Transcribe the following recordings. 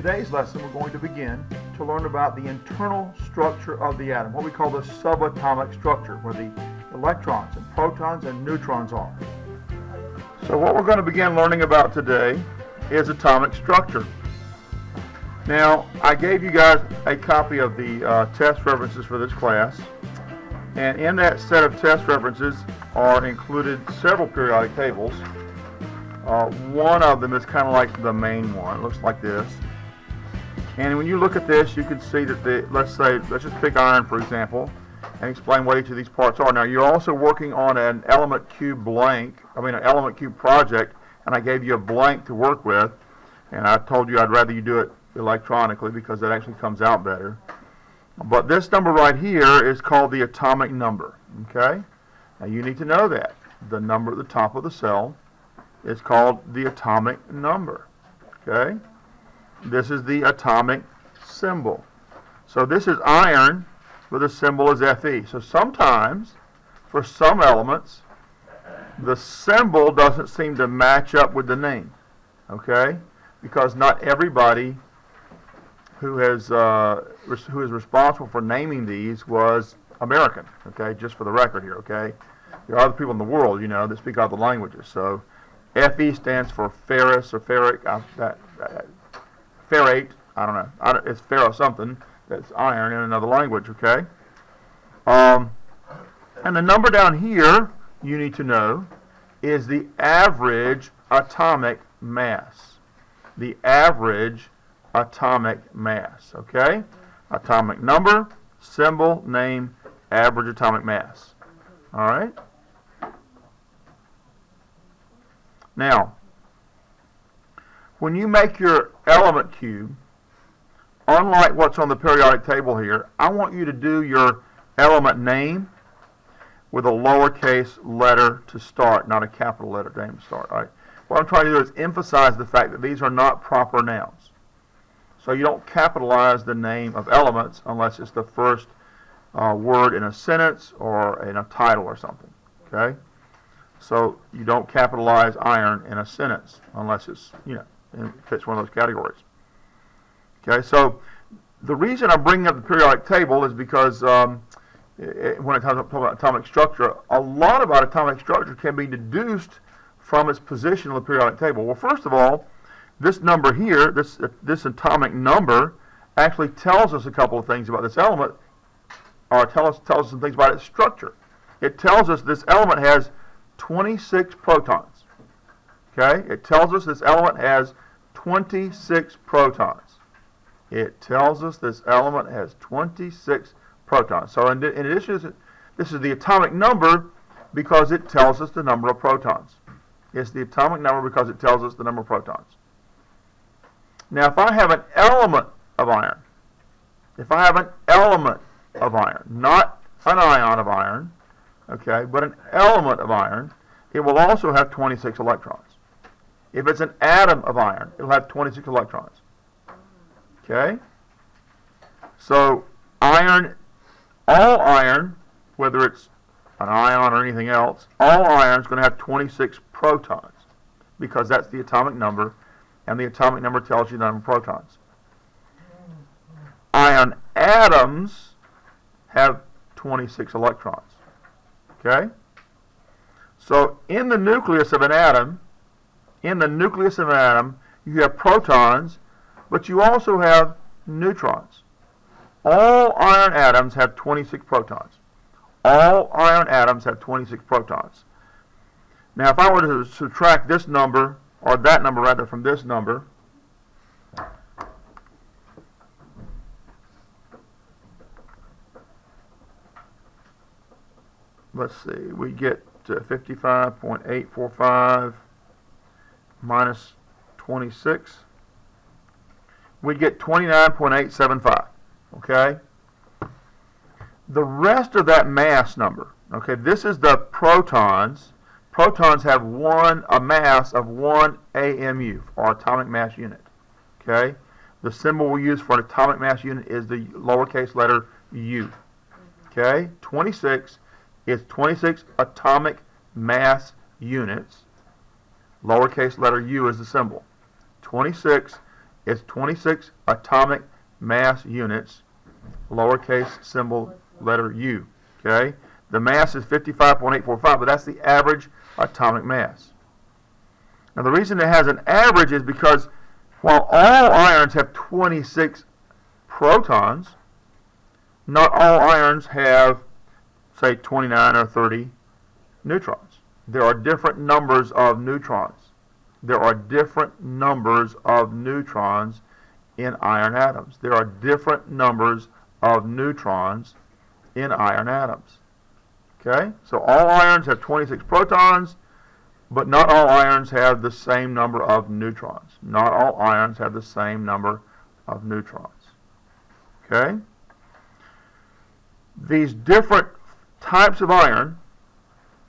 today's lesson, we're going to begin to learn about the internal structure of the atom, what we call the subatomic structure, where the electrons and protons and neutrons are. So what we're going to begin learning about today is atomic structure. Now, I gave you guys a copy of the test references for this class, and in that set of test references are included several periodic tables. One of them is kind of like the main one. It looks like this. And when you look at this, you can see that let's just pick iron, for example, and explain what each of these parts are. Now, you're also working on an element cube an element cube project, and I gave you a blank to work with, and I told you I'd rather you do it electronically because that actually comes out better. But this number right here is called the atomic number, okay? Now, you need to know that. The number at the top of the cell is called the atomic number, okay? This is the atomic symbol. So this is iron, where the symbol is Fe. So sometimes, for some elements, the symbol doesn't seem to match up with the name, okay? Because not everybody who is responsible for naming these was American, okay? Just for the record here, okay? There are other people in the world, you know, that speak other languages. So Fe stands for ferrous or ferric, ferrate, I don't know. It's ferro something. That's iron in another language, okay? And the number down here, you need to know, is the average atomic mass. The average atomic mass, okay? Atomic number, symbol, name, average atomic mass. All right? Now, when you make your element cube, unlike what's on the periodic table here, I want you to do your element name with a lowercase letter to start, not a capital letter name to start. All right? What I'm trying to do is emphasize the fact that these are not proper nouns. So you don't capitalize the name of elements unless it's the first word in a sentence or in a title or something. Okay? So you don't capitalize iron in a sentence unless it's, it fits one of those categories. Okay, so the reason I'm bringing up the periodic table is because when I talk about atomic structure, a lot about atomic structure can be deduced from its position on the periodic table. Well, first of all, this number here, this atomic number, actually tells us a couple of things about this element, or tells us some things about its structure. It tells us this element has 26 protons. Okay? It tells us this element has 26 protons. It tells us this element has 26 protons. So in addition, this is the atomic number because it tells us the number of protons. It's the atomic number because it tells us the number of protons. Now, if I have an element of iron, not an ion of iron, okay, but an element of iron, it will also have 26 electrons. If it's an atom of iron, it will have 26 electrons. Okay? So, iron, all iron, whether it's an ion or anything else, all iron is going to have 26 protons because that's the atomic number, and the atomic number tells you the number of protons. Iron atoms have 26 electrons. Okay? So in the nucleus of an atom, you have protons, but you also have neutrons. All iron atoms have 26 protons. All iron atoms have 26 protons. Now, if I were to subtract this number, or that number rather, from this number, let's see, we get 55.845 minus 26. We get 29.875, okay? The rest of that mass number, okay, this is the protons. Protons have a mass of 1 AMU, or atomic mass unit, okay? The symbol we use for an atomic mass unit is the lowercase letter U, okay? 26 is 26 atomic mass units. Lowercase letter U is the symbol. 26 It's 26 atomic mass units, lowercase symbol letter U. Okay? The mass is 55.845, but that's the average atomic mass. Now the reason it has an average is because while all irons have 26 protons, not all irons have, say, 29 or 30 neutrons. There are different numbers of neutrons. There are different numbers of neutrons in iron atoms. There are different numbers of neutrons in iron atoms. Okay? So all irons have 26 protons, but not all irons have the same number of neutrons. Not all irons have the same number of neutrons. Okay? These different types of iron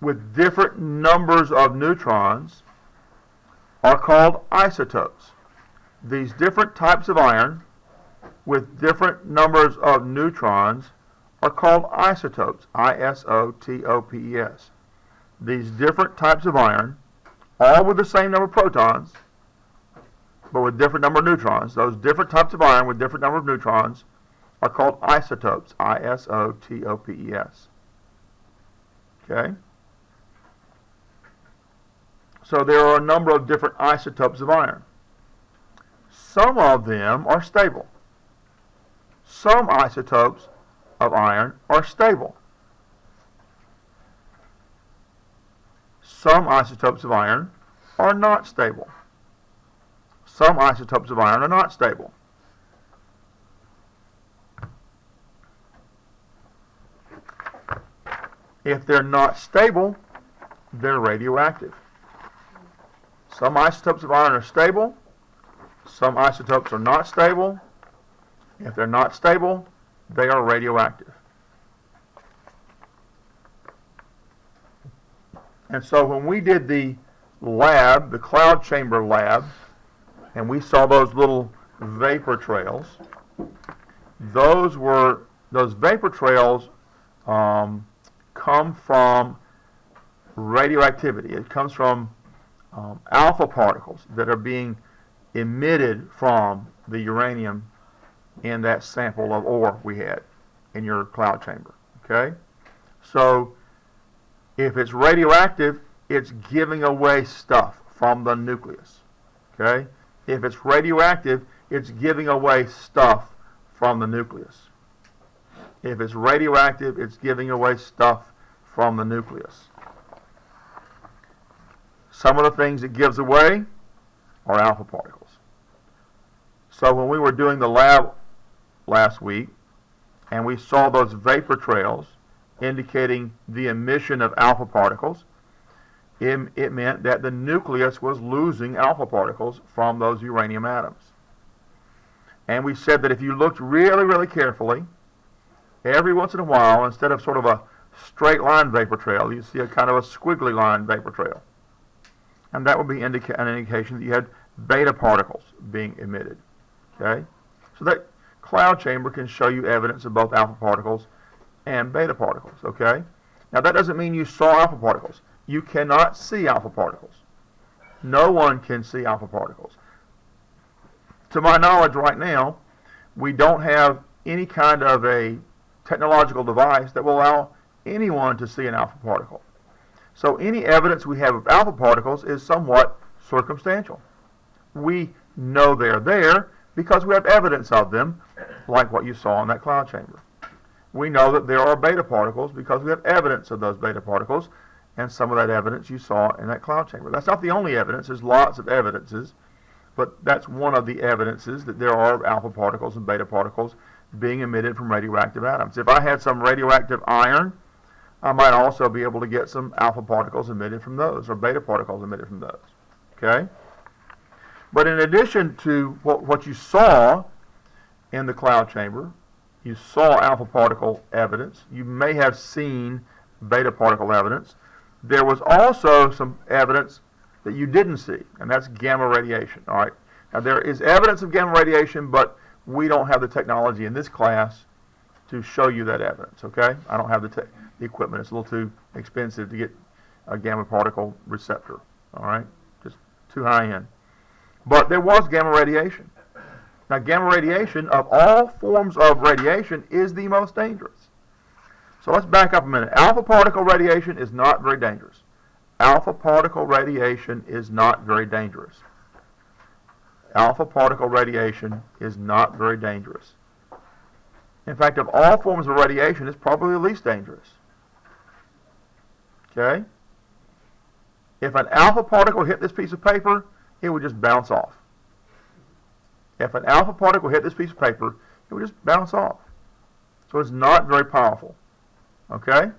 with different numbers of neutrons are called isotopes. These different types of iron with different numbers of neutrons are called isotopes. I-S-O-T-O-P-E-S. These different types of iron, all with the same number of protons, but with different number of neutrons. Those different types of iron with different number of neutrons are called isotopes. I-S-O-T-O-P-E-S. Okay? So there are a number of different isotopes of iron. Some of them are stable. Some isotopes of iron are stable. Some isotopes of iron are not stable. Some isotopes of iron are not stable. If they're not stable, they're radioactive. Some isotopes of iron are stable. Some isotopes are not stable. If they're not stable, they are radioactive. And so when we did the lab, the cloud chamber lab, and we saw those little vapor trails, those vapor trails come from radioactivity. It comes from alpha particles that are being emitted from the uranium in that sample of ore we had in your cloud chamber. Okay? So if it's radioactive, it's giving away stuff from the nucleus. Okay? If it's radioactive, it's giving away stuff from the nucleus. If it's radioactive, it's giving away stuff from the nucleus. Some of the things it gives away are alpha particles. So when we were doing the lab last week, and we saw those vapor trails indicating the emission of alpha particles, it meant that the nucleus was losing alpha particles from those uranium atoms. And we said that if you looked really, really carefully, every once in a while, instead of sort of a straight line vapor trail, you see a kind of a squiggly line vapor trail. And that would be an indication that you had beta particles being emitted. Okay? So that cloud chamber can show you evidence of both alpha particles and beta particles. Okay? Now that doesn't mean you saw alpha particles. You cannot see alpha particles. No one can see alpha particles. To my knowledge right now, we don't have any kind of a technological device that will allow anyone to see an alpha particle. So any evidence we have of alpha particles is somewhat circumstantial. We know they're there because we have evidence of them, like what you saw in that cloud chamber. We know that there are beta particles because we have evidence of those beta particles, and some of that evidence you saw in that cloud chamber. That's not the only evidence. There's lots of evidences, but that's one of the evidences that there are alpha particles and beta particles being emitted from radioactive atoms. If I had some radioactive iron, I might also be able to get some alpha particles emitted from those, or beta particles emitted from those. Okay? But in addition to what you saw in the cloud chamber, you saw alpha particle evidence. You may have seen beta particle evidence. There was also some evidence that you didn't see, and that's gamma radiation. All right. Now there is evidence of gamma radiation, but we don't have the technology in this class to show you that evidence. Okay. I don't have the equipment. It's a little too expensive to get a gamma particle receptor. All right. Just too high end. But there was gamma radiation. Now, gamma radiation, of all forms of radiation, is the most dangerous. So let's back up a minute. Alpha particle radiation is not very dangerous. Alpha particle radiation is not very dangerous. Alpha particle radiation is not very dangerous. In fact, of all forms of radiation, it's probably the least dangerous. Okay? If an alpha particle hit this piece of paper, it would just bounce off. If an alpha particle hit this piece of paper, it would just bounce off. So it's not very powerful. Okay?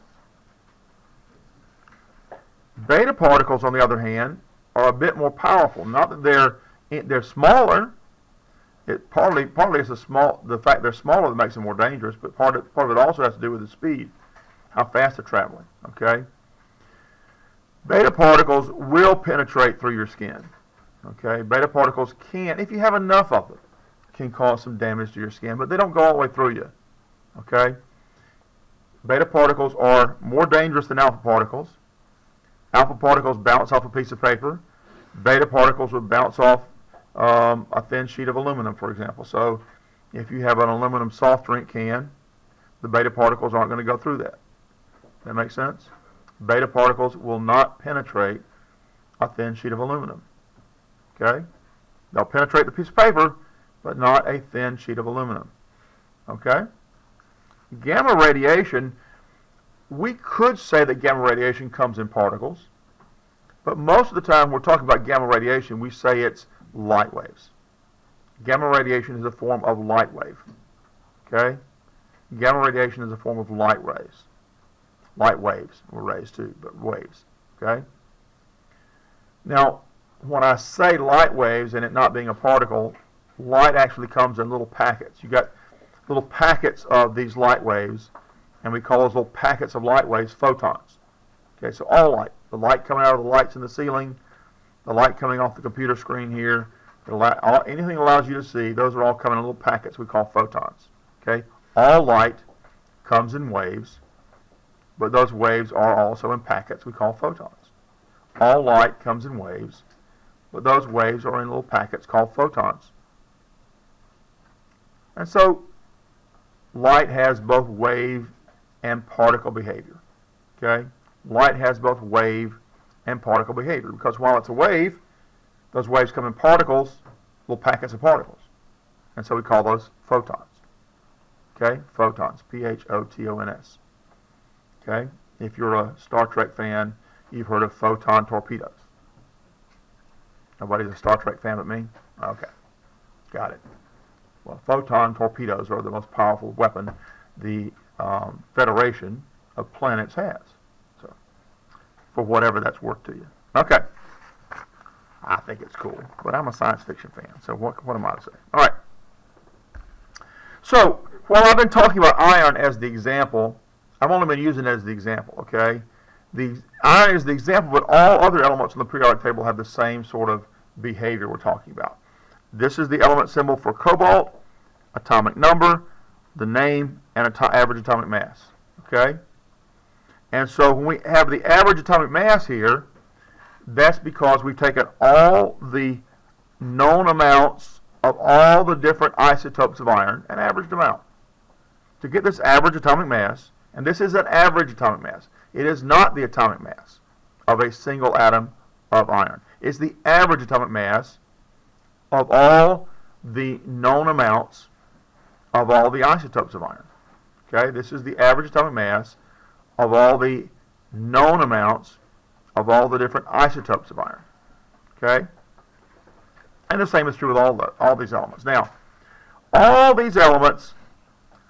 Beta particles, on the other hand, are a bit more powerful. Not that they're smaller. Partly it's the fact they're smaller that makes them more dangerous, but part of it also has to do with the speed, how fast they're traveling. Okay? Beta particles will penetrate through your skin. Okay? Beta particles can, if you have enough of them, can cause some damage to your skin, but they don't go all the way through you. Okay? Beta particles are more dangerous than alpha particles. Alpha particles bounce off a piece of paper. Beta particles would bounce off a thin sheet of aluminum, for example. So if you have an aluminum soft drink can, the beta particles aren't going to go through that. That makes sense? Beta particles will not penetrate a thin sheet of aluminum. Okay? They'll penetrate the piece of paper, but not a thin sheet of aluminum. Okay? Gamma radiation, we could say that gamma radiation comes in particles, but most of the time we're talking about gamma radiation, we say it's light waves. Gamma radiation is a form of light wave. Okay? Gamma radiation is a form of light rays. Light waves were rays too, but waves. Okay? Now, when I say light waves and it not being a particle, light actually comes in little packets. You got little packets of these light waves, and we call those little packets of light waves photons. Okay, so all light, the light coming out of the lights in the ceiling, the light coming off the computer screen here, anything that allows you to see, those are all coming in little packets we call photons. Okay, all light comes in waves, but those waves are also in packets we call photons. All light comes in waves, but those waves are in little packets called photons. And so light has both wave and particle behavior. Okay? Light has both wave and particle behavior, because while it's a wave, those waves come in particles, little packets of particles. And so we call those photons. Okay? Photons. P-H-O-T-O-N-S. Okay? If you're a Star Trek fan, you've heard of photon torpedoes. Nobody's a Star Trek fan but me? Okay. Got it. Well, photon torpedoes are the most powerful weapon the Federation of Planets has. So, for whatever that's worth to you. Okay. I think it's cool, but I'm a science fiction fan, so what am I to say? All right. So, while I've been talking about iron as the example, I've only been using it as the example, okay? The iron is the example, but all other elements on the periodic table have the same sort of behavior we're talking about. This is the element symbol for cobalt, atomic number, the name, and average atomic mass. Okay? And so when we have the average atomic mass here, that's because we've taken all the known amounts of all the different isotopes of iron and averaged them out. To get this average atomic mass, and this is an average atomic mass, it is not the atomic mass of a single atom of iron. It's the average atomic mass of all the known amounts of all the isotopes of iron. Okay, this is the average atomic mass of all the known amounts of all the different isotopes of iron. Okay, and the same is true with all these elements. Now, all these elements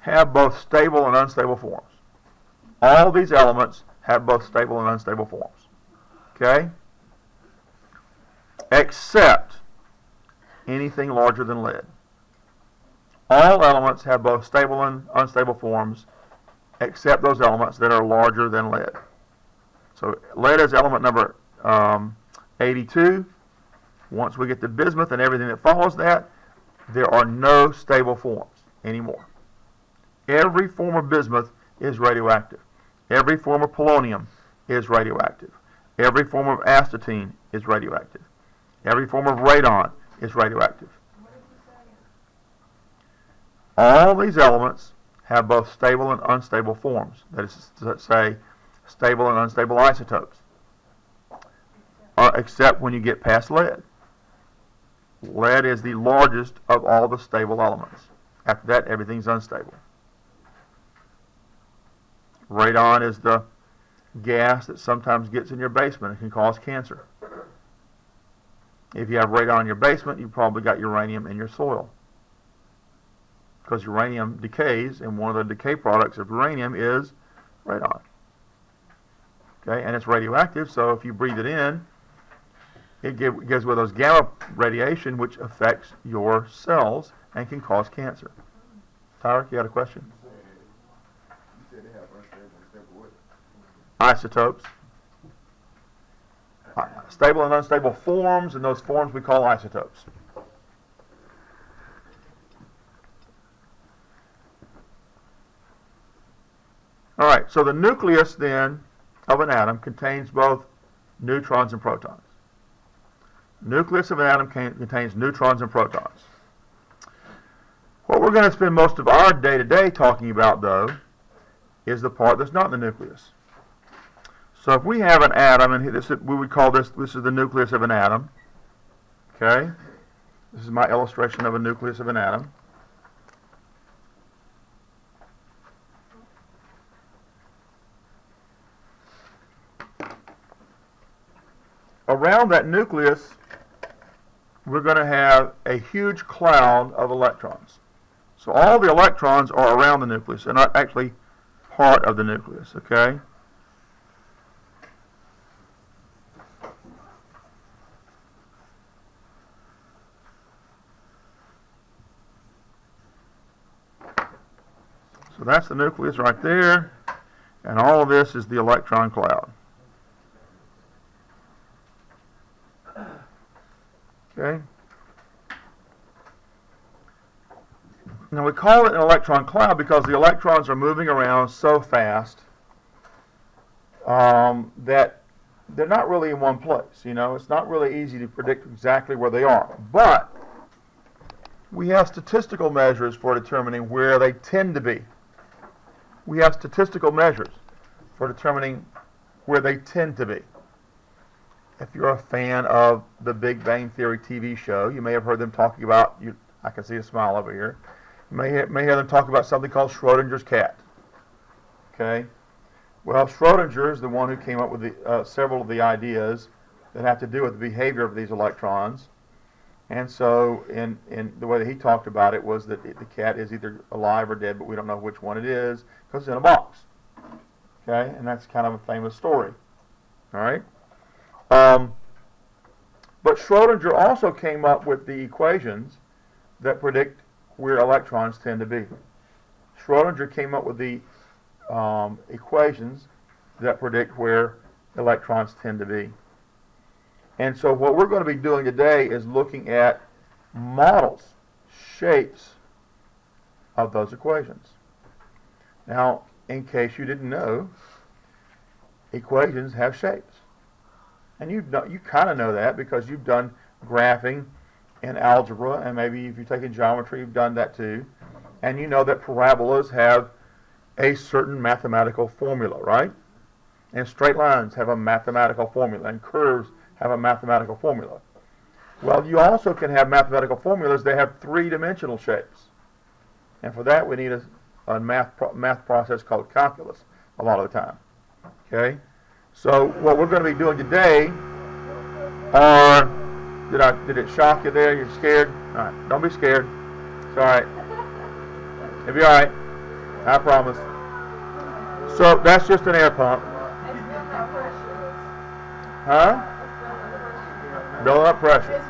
have both stable and unstable forms. All these elements have both stable and unstable forms. Okay, except anything larger than lead. All elements have both stable and unstable forms, except those elements that are larger than lead. So lead is element number 82. Once we get to bismuth and everything that follows that, there are no stable forms anymore. Every form of bismuth is radioactive. Every form of polonium is radioactive. Every form of astatine is radioactive. Every form of radon is radioactive. all these elements have both stable and unstable forms. That is to say, stable and unstable isotopes. Except when you get past lead. Lead is the largest of all the stable elements. After that, everything's unstable. Radon is the gas that sometimes gets in your basement and can cause cancer. If you have radon in your basement, you've probably got uranium in your soil. Because uranium decays, and one of the decay products of uranium is radon. Okay, and it's radioactive, so if you breathe it in, it gives with those gamma radiation, which affects your cells and can cause cancer. Tyler, you had a question? You said they have unstable what? Isotopes. Stable and unstable forms, and those forms we call isotopes. All right, so the nucleus then of an atom contains both neutrons and protons. The nucleus of an atom contains neutrons and protons. What we're going to spend most of our day-to-day talking about, though, is the part that's not in the nucleus. So if we have an atom, and we would call this is the nucleus of an atom. Okay? This is my illustration of a nucleus of an atom. Around that nucleus, we're going to have a huge cloud of electrons. So all the electrons are around the nucleus. They're not actually part of the nucleus, okay? So that's the nucleus right there, and all of this is the electron cloud. Okay. Now we call it an electron cloud because the electrons are moving around so fast that they're not really in one place. You know, it's not really easy to predict exactly where they are. But we have statistical measures for determining where they tend to be. We have statistical measures for determining where they tend to be. If you're a fan of the Big Bang Theory TV show, you may have heard them talking about, I can see a smile over here, you may hear them talk about something called Schrodinger's cat. Okay? Well, Schrodinger is the one who came up with several of the ideas that have to do with the behavior of these electrons. And so, in the way that he talked about it was that the cat is either alive or dead, but we don't know which one it is because it's in a box. Okay? And that's kind of a famous story. All right? But Schrodinger also came up with the equations that predict where electrons tend to be. Schrodinger came up with the equations that predict where electrons tend to be. And so what we're going to be doing today is looking at models, shapes of those equations. Now, in case you didn't know, equations have shapes. And you kind of know that because you've done graphing in algebra, and maybe if you've taken geometry, you've done that too. And you know that parabolas have a certain mathematical formula, right? And straight lines have a mathematical formula, and curves have a mathematical formula. Well, you also can have mathematical formulas that have three-dimensional shapes. And for that, we need a math process called calculus a lot of the time. Okay? So what we're going to be doing today are, did it shock you there? You're scared? All right, don't be scared. It's all right. It'll be all right. I promise. So that's just an air pump. Huh? Building up pressure.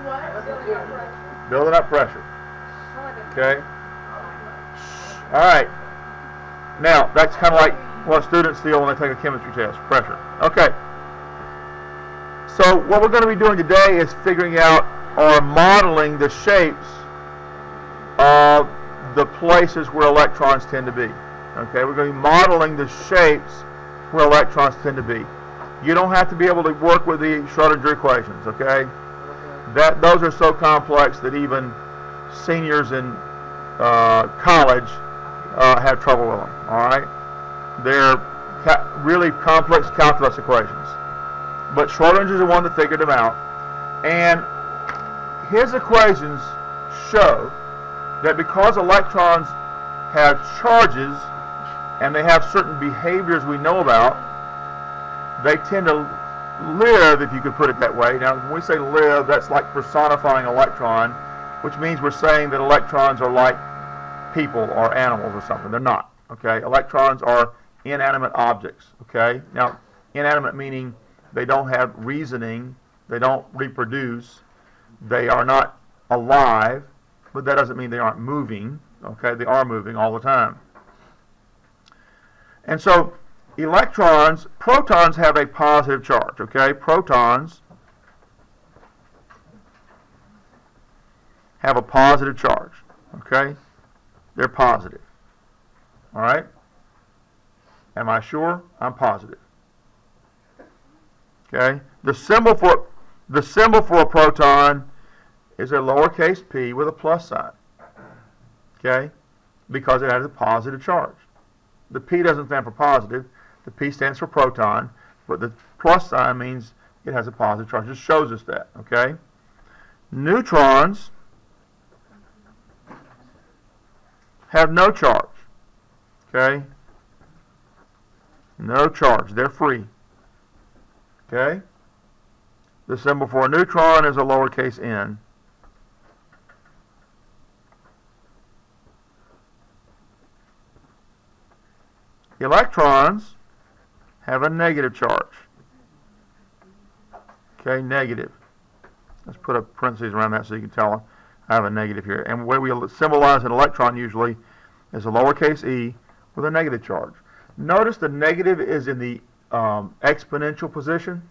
Building up pressure. Okay? All right. Now, that's kind of like what students feel when they take a chemistry test, pressure. Okay. So what we're going to be doing today is figuring out or modeling the shapes of the places where electrons tend to be. Okay, we're going to be modeling the shapes where electrons tend to be. You don't have to be able to work with the Schrodinger equations, okay? Those are so complex that even seniors in college have trouble with them. All right, they're really complex calculus equations, but Schrödinger is the one that figured them out, and his equations show that because electrons have charges and they have certain behaviors we know about, they tend to live, if you could put it that way. Now, when we say live, that's like personifying electron, which means we're saying that electrons are like people or animals or something. They're not, okay? Electrons are inanimate objects, okay? Now, inanimate meaning they don't have reasoning, they don't reproduce, they are not alive, but that doesn't mean they aren't moving, okay? They are moving all the time. And so, protons have a positive charge, okay? Protons have a positive charge, okay? They're positive, all right? Am I sure? I'm positive. Okay? The symbol for a proton is a lowercase p with a plus sign, okay? Because it has a positive charge. The p doesn't stand for positive. The P stands for proton, but the plus sign means it has a positive charge. It just shows us that, okay? Neutrons have no charge, okay? No charge. They're free, okay? The symbol for a neutron is a lowercase n. Electrons have a negative charge. Okay, negative. Let's put a parentheses around that so you can tell I have a negative here. And the way we symbolize an electron usually is a lowercase e with a negative charge. Notice the negative is in the exponential position,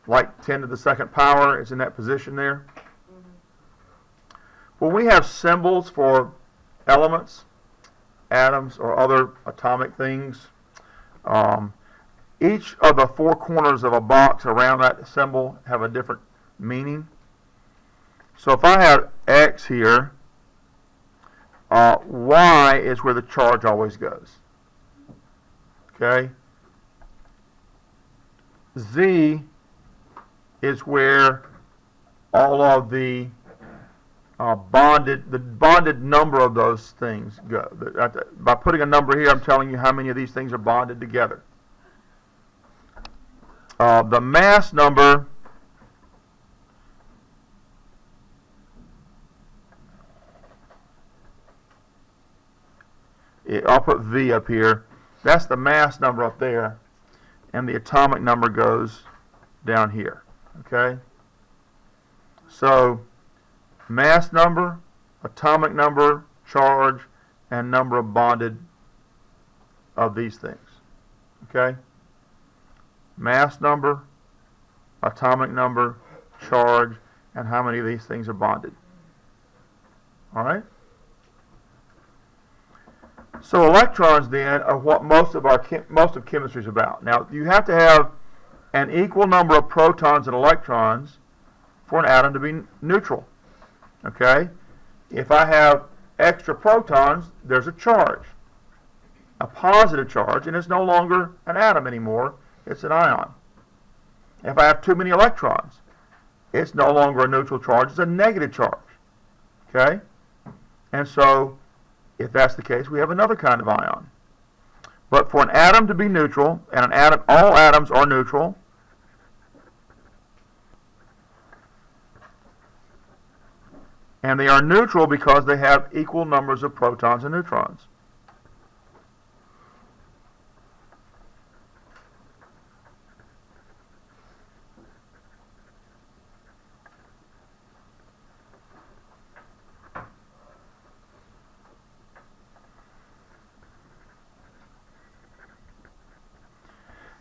like 10 to the second power. It's in that position there. When we have symbols for elements, atoms, or other atomic things, each of the four corners of a box around that symbol have a different meaning. So if I have X here, Y is where the charge always goes. Okay? Z is where all of the bonded number of those things go. By putting a number here, I'm telling you how many of these things are bonded together. The mass number I'll put V up here. That's the mass number up there, and the atomic number goes down here. Okay? So, mass number, atomic number, charge, and number of bonded of these things. Okay? Mass number, atomic number, charge, and how many of these things are bonded. All right? So electrons then are what most of chemistry is about. Now, you have to have an equal number of protons and electrons for an atom to be neutral. Okay? If I have extra protons, there's a charge, a positive charge, and it's no longer an atom anymore, it's an ion. If I have too many electrons, it's no longer a neutral charge, it's a negative charge. Okay? And so, if that's the case, we have another kind of ion. But for an atom to be neutral, and all atoms are neutral, and they are neutral because they have equal numbers of protons and neutrons.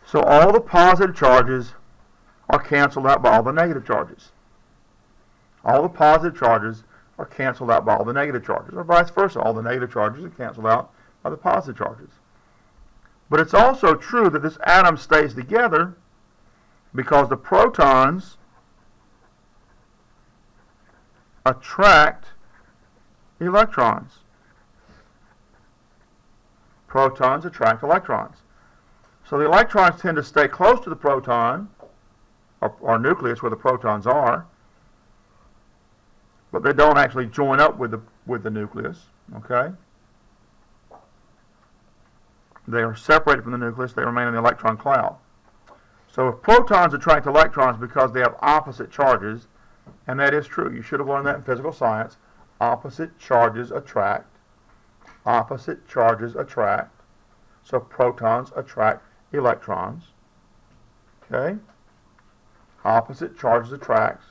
So all the positive charges are canceled out by all the negative charges. All the positive charges are canceled out by all the negative charges, or vice versa. All the negative charges are canceled out by the positive charges. But it's also true that this atom stays together because the protons attract electrons. Protons attract electrons. So the electrons tend to stay close to the proton, or nucleus where the protons are, but they don't actually join up with the nucleus, okay? They are separated from the nucleus. They remain in the electron cloud. So if protons attract electrons because they have opposite charges, and that is true, you should have learned that in physical science, opposite charges attract. Opposite charges attract. So protons attract electrons. Okay? Opposite charges attract,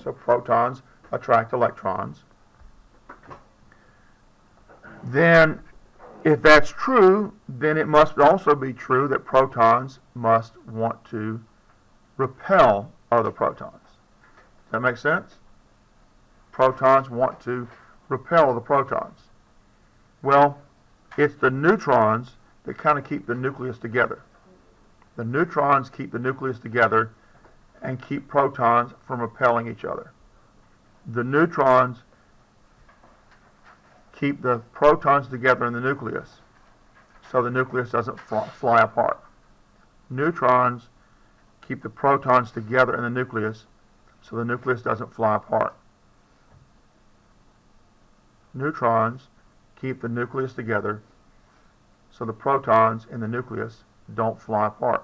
so protons attract electrons. Then, if that's true, then it must also be true that protons must want to repel other protons. Does that make sense? Protons want to repel the protons. Well, it's the neutrons that kind of keep the nucleus together. The neutrons keep the nucleus together and keep protons from repelling each other. The neutrons keep the protons together in the nucleus so the nucleus doesn't fly apart. Neutrons keep the protons together in the nucleus so the nucleus doesn't fly apart. Neutrons keep the nucleus together so the protons in the nucleus don't fly apart.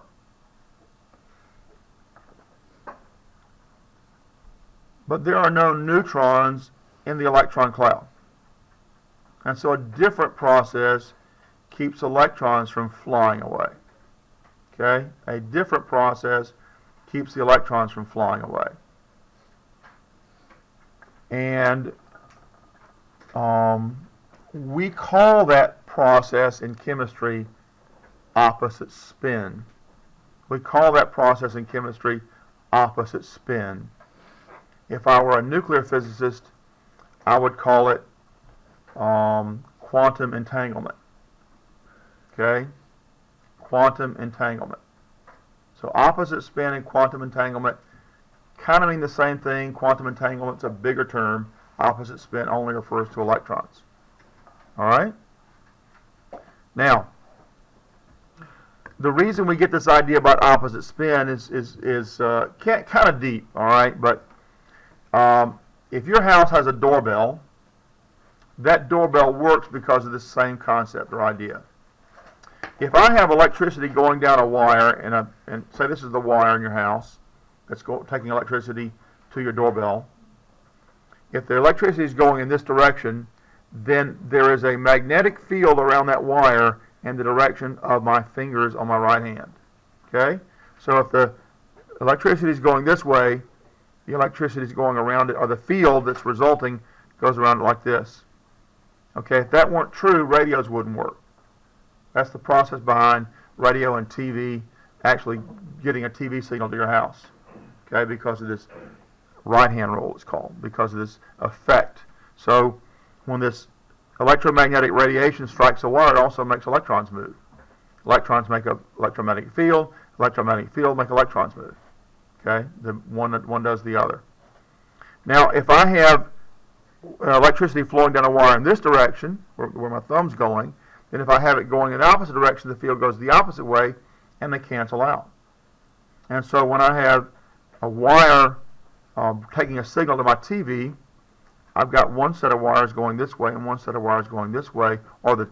But there are no neutrons in the electron cloud. And so a different process keeps electrons from flying away. Okay? A different process keeps the electrons from flying away. And we call that process in chemistry opposite spin. We call that process in chemistry opposite spin. If I were a nuclear physicist, I would call it quantum entanglement. Okay? Quantum entanglement. So opposite spin and quantum entanglement kind of mean the same thing. Quantum entanglement's a bigger term. Opposite spin only refers to electrons. All right? Now, the reason we get this idea about opposite spin is kind of deep, all right? But if your house has a doorbell, that doorbell works because of this same concept or idea. If I have electricity going down a wire, and say this is the wire in your house that's taking electricity to your doorbell, if the electricity is going in this direction, then there is a magnetic field around that wire in the direction of my fingers on my right hand. Okay? So if the electricity is going this way, the electricity is going around it, or the field that's resulting goes around it like this. Okay? If that weren't true, radios wouldn't work. That's the process behind radio and TV actually getting a TV signal to your house. Okay? Because of this right-hand rule, it's called, because of this effect. So when this electromagnetic radiation strikes a wire, it also makes electrons move. Electrons make an electromagnetic field. Electromagnetic field make electrons move. Okay? One does the other. Now, if I have electricity flowing down a wire in this direction, where my thumb's going, then if I have it going in the opposite direction, the field goes the opposite way, and they cancel out. And so when I have a wire taking a signal to my TV, I've got one set of wires going this way and one set of wires going this way, or the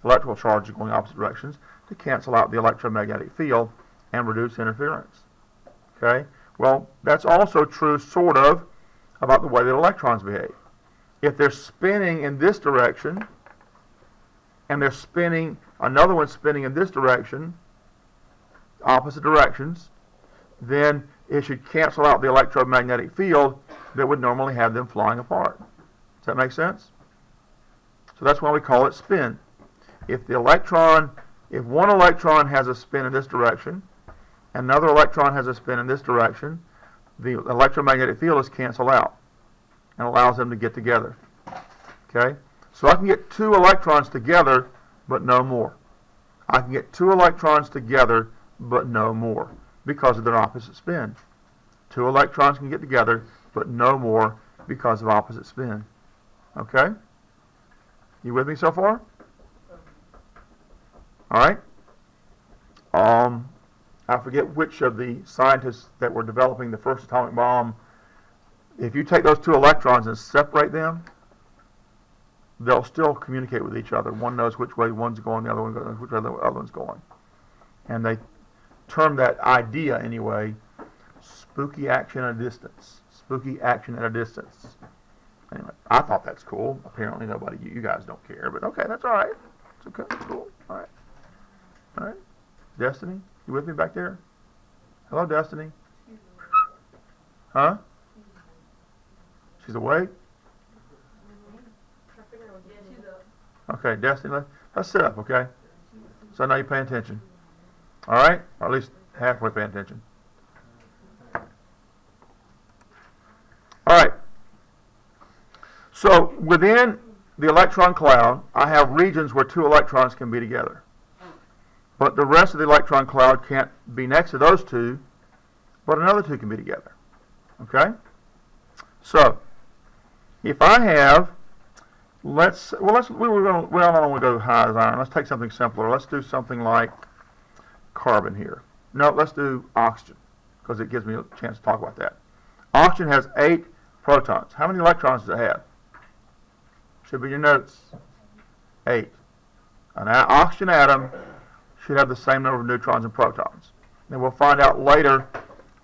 electrical charge is going opposite directions, to cancel out the electromagnetic field and reduce interference. Okay? Well, that's also true, sort of, about the way that electrons behave. If they're spinning in this direction, and they're spinning, another one's spinning in this direction, opposite directions, then it should cancel out the electromagnetic field that would normally have them flying apart. Does that make sense? So that's why we call it spin. If one electron has a spin in this direction, another electron has a spin in this direction, the electromagnetic field is canceled out and allows them to get together. Okay? So I can get two electrons together, but no more. I can get two electrons together, but no more, because of their opposite spin. Two electrons can get together, but no more because of opposite spin. Okay? You with me so far? All right. I forget which of the scientists that were developing the first atomic bomb. If you take those two electrons and separate them, they'll still communicate with each other. One knows which way one's going, the other one knows which way the other one's going. And they term that idea, anyway, spooky action at a distance. Spooky action at a distance. Anyway, I thought that's cool. Apparently nobody, you guys don't care, but okay, that's all right. It's okay, it's cool. All right. All right. Destiny, you with me back there? Hello, Destiny. Huh? She's awake? Okay, Destiny, let's sit up, okay? So now you're paying attention. All right? Or at least halfway paying attention. All right. So within the electron cloud, I have regions where two electrons can be together. But the rest of the electron cloud can't be next to those two, but another two can be together. Okay? So, if I have, we don't want to go high as iron. Let's take something simpler. Let's do something like carbon here. No, let's do oxygen, because it gives me a chance to talk about that. Oxygen has 8 protons. How many electrons does it have? Should be in your notes. 8. An oxygen atom should have the same number of neutrons and protons. And we'll find out later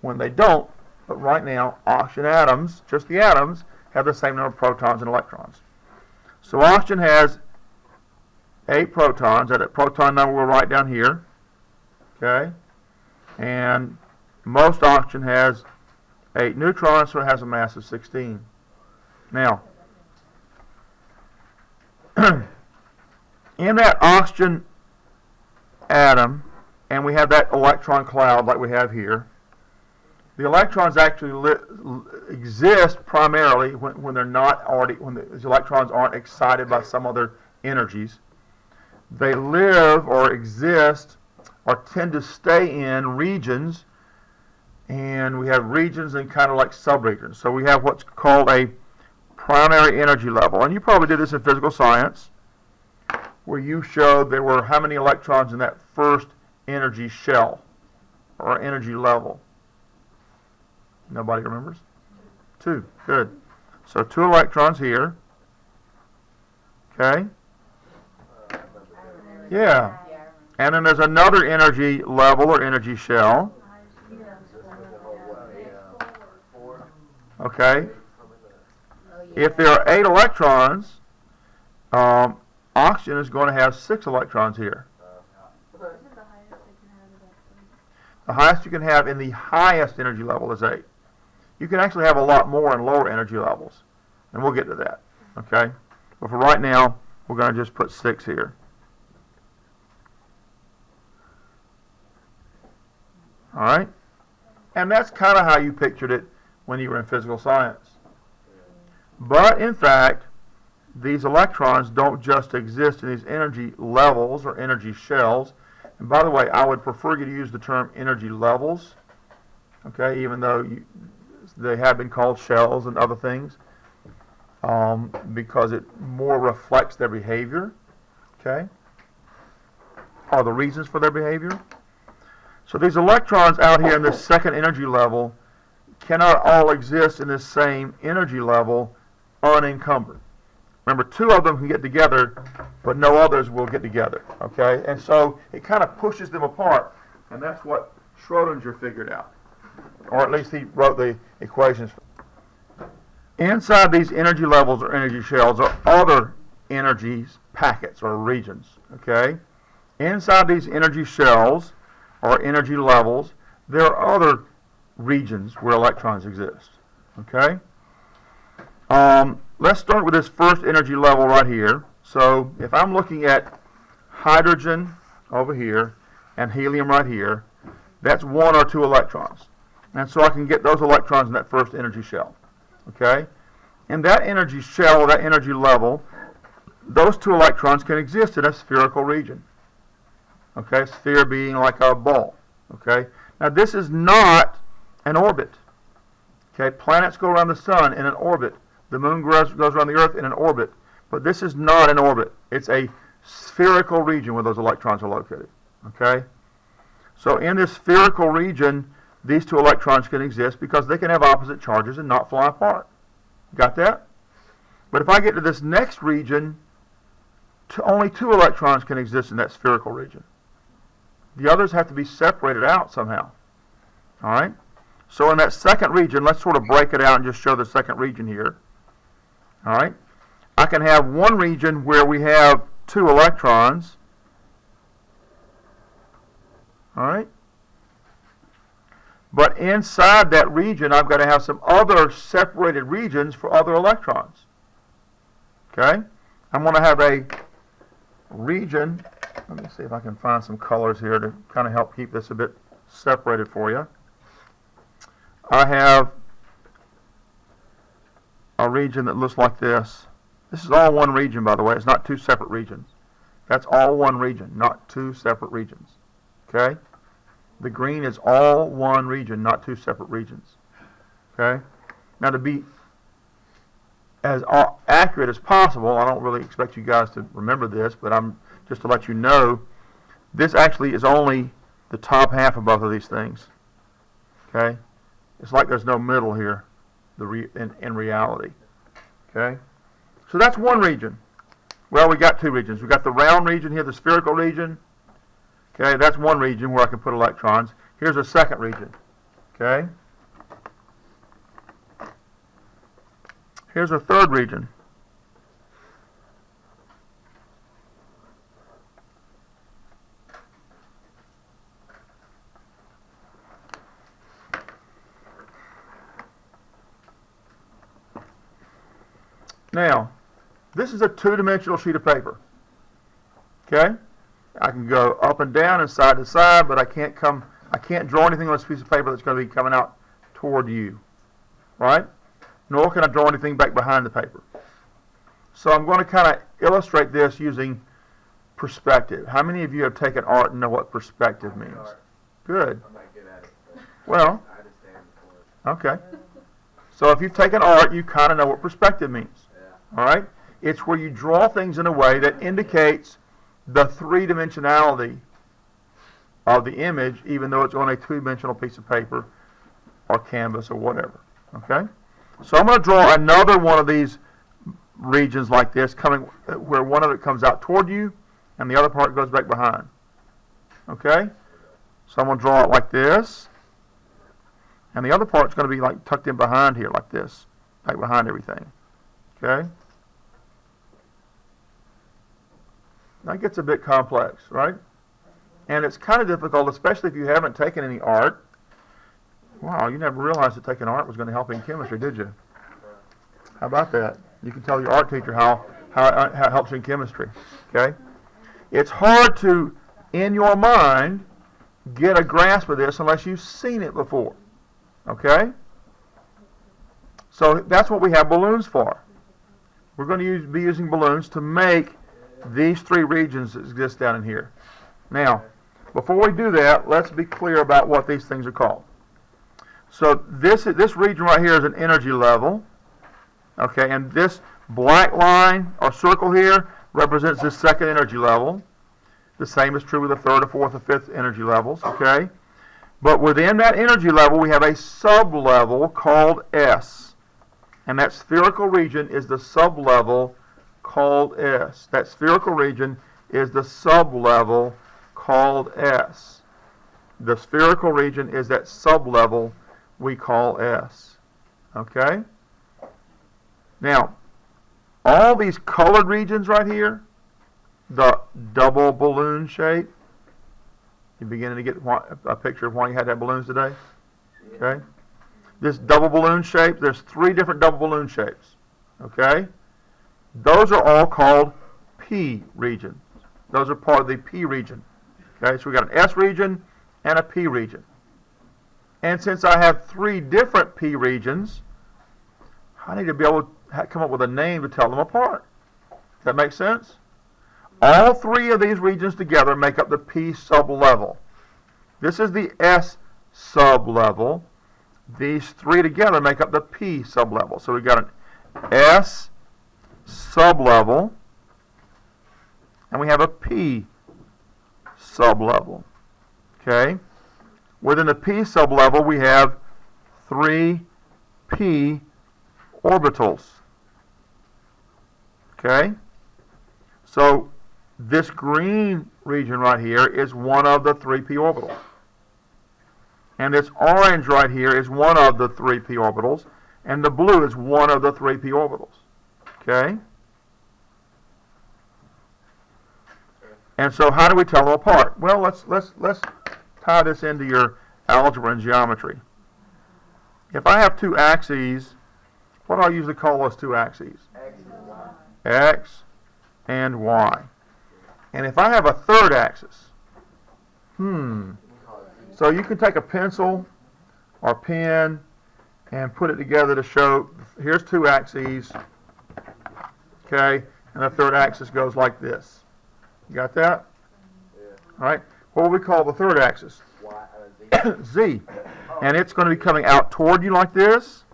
when they don't, but right now, oxygen atoms, just the atoms, have the same number of protons and electrons. So oxygen has 8 protons. That proton number we'll write down here. Okay? And most oxygen has 8 neutrons, so it has a mass of 16. Now, in that oxygen atom, and we have that electron cloud like we have here, the electrons actually exist primarily when they're not already, when the electrons aren't excited by some other energies. They live or exist or tend to stay in regions, and we have regions and kind of like subregions. So we have what's called a primary energy level, and you probably did this in physical science, where you showed there were how many electrons in that first energy shell or energy level. Nobody remembers? 2. Good. So 2 electrons here. Okay? Yeah. And then there's another energy level or energy shell. Okay? If there are 8 electrons, oxygen is going to have 6 electrons here. The highest you can have in the highest energy level is 8. You can actually have a lot more in lower energy levels, and we'll get to that. Okay? But for right now, we're going to just put 6 here. All right? And that's kind of how you pictured it when you were in physical science. But in fact, these electrons don't just exist in these energy levels or energy shells. And by the way, I would prefer you to use the term energy levels, okay, even though they have been called shells and other things, because it more reflects their behavior, okay, or the reasons for their behavior. So these electrons out here in this second energy level cannot all exist in this same energy level unencumbered. Remember, 2 of them can get together, but no others will get together, okay? And so it kind of pushes them apart, and that's what Schrodinger figured out, or at least he wrote the equations. Inside these energy levels or energy shells are other energies, packets, or regions, okay? Inside these energy shells or energy levels, there are other regions where electrons exist, okay? Let's start with this first energy level right here. So if I'm looking at hydrogen over here and helium right here, that's 1 or 2 electrons. And so I can get those electrons in that first energy shell. Okay? In that energy shell, or that energy level, those 2 electrons can exist in a spherical region. Okay? Sphere being like a ball. Okay? Now this is not an orbit. Okay? Planets go around the sun in an orbit. The moon goes around the earth in an orbit. But this is not an orbit. It's a spherical region where those electrons are located. Okay? So in this spherical region, these two electrons can exist because they can have opposite charges and not fly apart. Got that? But if I get to this next region, only two electrons can exist in that spherical region. The others have to be separated out somehow. All right? So in that second region, let's sort of break it out and just show the second region here. All right? I can have one region where we have two electrons. All right? But inside that region, I've got to have some other separated regions for other electrons. Okay? I'm going to have a region. Let me see if I can find some colors here to kind of help keep this a bit separated for you. I have a region that looks like this. This is all one region, by the way. It's not two separate regions. That's all one region, not two separate regions. Okay? The green is all one region, not two separate regions. Okay? Now, to be as accurate as possible, I don't really expect you guys to remember this, but I'm just to let you know, this actually is only the top half of both of these things. Okay? It's like there's no middle here in reality. Okay? So that's one region. Well, we got two regions. We got the round region here, the spherical region. Okay, that's one region where I can put electrons. Here's a second region. Okay? Here's a third region. Now, this is a two-dimensional sheet of paper. Okay? I can go up and down and side to side, but I can't draw anything on this piece of paper that's going to be coming out toward you. Right? Nor can I draw anything back behind the paper. So I'm going to kind of illustrate this using perspective. How many of you have taken art and know what perspective means? Good. I'm not good at it. Well, I understand for it. okay. So if you've taken art, you kind of know what perspective means. Yeah. All right? It's where you draw things in a way that indicates the three-dimensionality of the image, even though it's on a two-dimensional piece of paper or canvas or whatever. Okay? So I'm going to draw another one of these regions like this, where one of it comes out toward you and the other part goes back behind. Okay? So I'm going to draw it like this. And the other part's going to be like tucked in behind here like this, back behind everything. Okay? That gets a bit complex, right? And it's kind of difficult, especially if you haven't taken any art. Wow, you never realized that taking art was going to help in chemistry, did you? How about that? You can tell your art teacher how it helps in chemistry. Okay? It's hard to, in your mind, get a grasp of this unless you've seen it before. Okay? So that's what we have balloons for. We're going to be using balloons to make these three regions that exist down in here. Now, before we do that, let's be clear about what these things are called. So this region right here is an energy level. Okay, and this black line or circle here represents the second energy level. The same is true with the third, or fourth, or fifth energy levels. Okay, but within that energy level, we have a sub-level called S. And that spherical region is the sub-level called S. That spherical region is the sub-level called S. The spherical region is that sub-level we call S. Okay? Now, all these colored regions right here, the double balloon shape, you're beginning to get a picture of why you had to have balloons today? Okay? This double balloon shape, there's three different double balloon shapes. Okay? Those are all called P regions. Those are part of the P region. Okay? So we got an S region and a P region. And since I have three different P regions, I need to be able to come up with a name to tell them apart. Does that make sense? All three of these regions together make up the P sublevel. This is the S sublevel. These three together make up the P sublevel. So we've got an S sublevel, and we have a p sublevel. Okay? Within the p sublevel, we have 3 p orbitals. Okay? So this green region right here is one of the 3 p orbitals. And this orange right here is one of the 3 p orbitals. And the blue is one of the 3 p orbitals. Okay? And so how do we tell them apart? Well, let's tie this into your algebra and geometry. If I have 2 axes, what do I usually call those 2 axes? X and Y. And if I have a third axis, so you can take a pencil or pen and put it together to show, here's 2 axes, okay, and the third axis goes like this. You got that? Yeah. All right. What will we call the third axis? Z. And it's going to be coming out toward you like this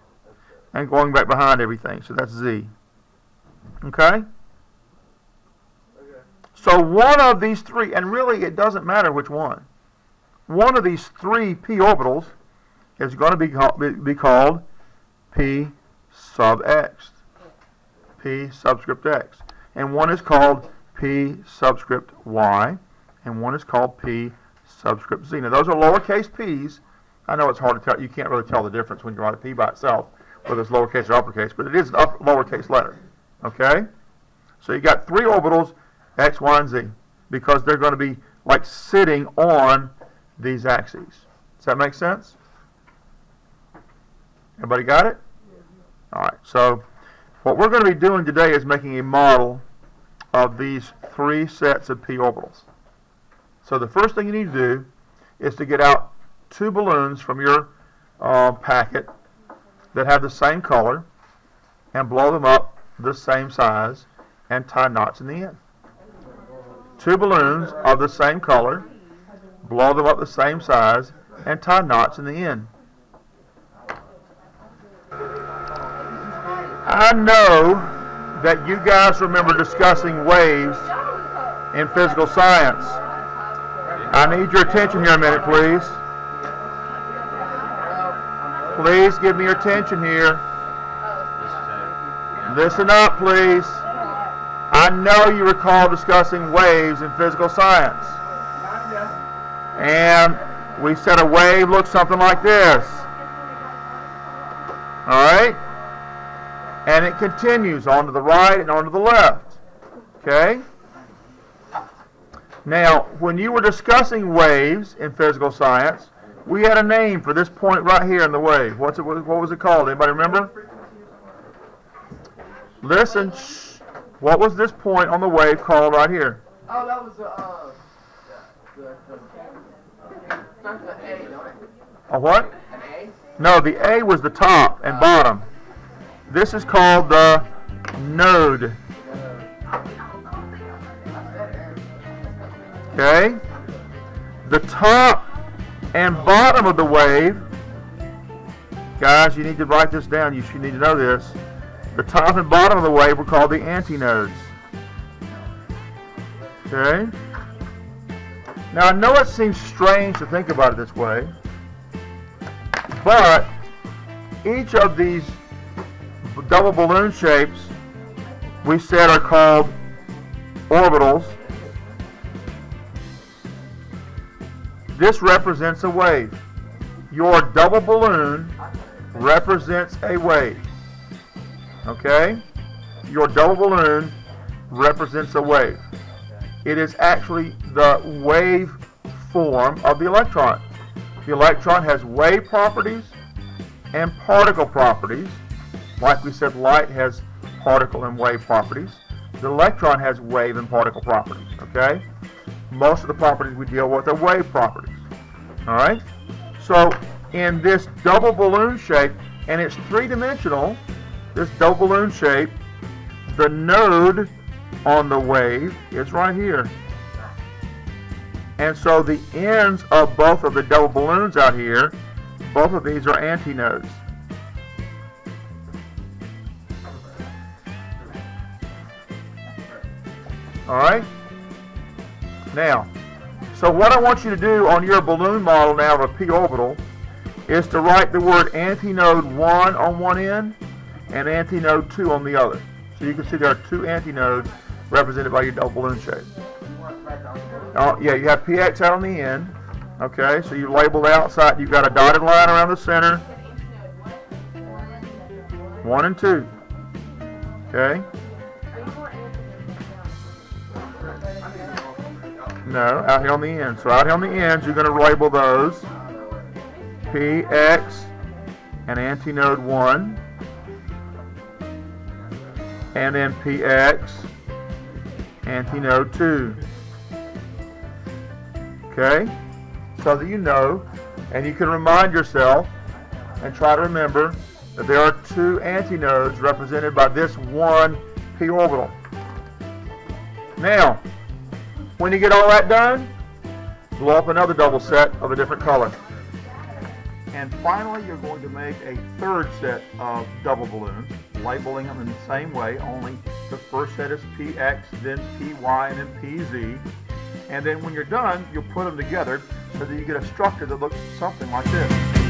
and going back behind everything. So that's Z. Okay? So one of these 3, and really it doesn't matter which one. One of these 3 p orbitals is going to be called p sub x. P subscript x. And one is called p subscript y. And one is called p subscript z. Now those are lowercase p's. I know it's hard to tell. You can't really tell the difference when you write a p by itself, whether it's lowercase or uppercase, but it is an lowercase letter. Okay? So you got 3 orbitals, x, y, and z, because they're going to be like sitting on these axes. Does that make sense? Everybody got it? All right. So what we're going to be doing today is making a model of these 3 sets of p orbitals. So the first thing you need to do is to get out 2 balloons from your packet that have the same color and blow them up the same size and tie knots in the end. 2 balloons of the same color, blow them up the same size, and tie knots in the end. I know that you guys remember discussing waves in physical science. I need your attention here a minute, please. Please give me your attention here. Listen up, please. I know you recall discussing waves in physical science. And we said a wave looks something like this. Alright? And it continues on to the right and on to the left. Okay? Now, when you were discussing waves in physical science, we had a name for this point right here in the wave. What was it called? Anybody remember? Listen. Shh. What was this point on the wave called right here? Oh, that was the A, don't it? A what? An A? No, the A was the top and bottom. This is called the node. Okay? The top and bottom of the wave, guys, you need to write this down. You should need to know this. The top and bottom of the wave were called the antinodes. Okay? Now, I know it seems strange to think about it this way, but each of these double balloon shapes we said are called orbitals. This represents a wave. Your double balloon represents a wave. Okay? Your double balloon represents a wave. It is actually the wave form of the electron. The electron has wave properties and particle properties. Like we said, light has particle and wave properties. The electron has wave and particle properties. Okay? Most of the properties we deal with are wave properties. All right? So in this double balloon shape, and it's 3-dimensional, this double balloon shape, the node on the wave is right here. And so the ends of both of the double balloons out here, both of these are antinodes. All right? Now, so what I want you to do on your balloon model now of a p orbital is to write the word antinode 1 on one end and antinode 2 on the other. So you can see there are two antinodes represented by your double balloon shape. Yeah, you have px out on the end. Okay, so you label the outside. You've got a dotted line around the center. 1 and 2. Okay. No, out here on the ends. So out here on the ends, you're going to label those px and antinode 1, and then px antinode 2. Okay, so that you know, and you can remind yourself and try to remember that there are two antinodes represented by this one p orbital. Now, when you get all that done, blow up another double set of a different color. And finally, you're going to make a third set of double balloons, labeling them in the same way, only the first set is px, then py, and then pz. And then when you're done, you'll put them together so that you get a structure that looks something like this.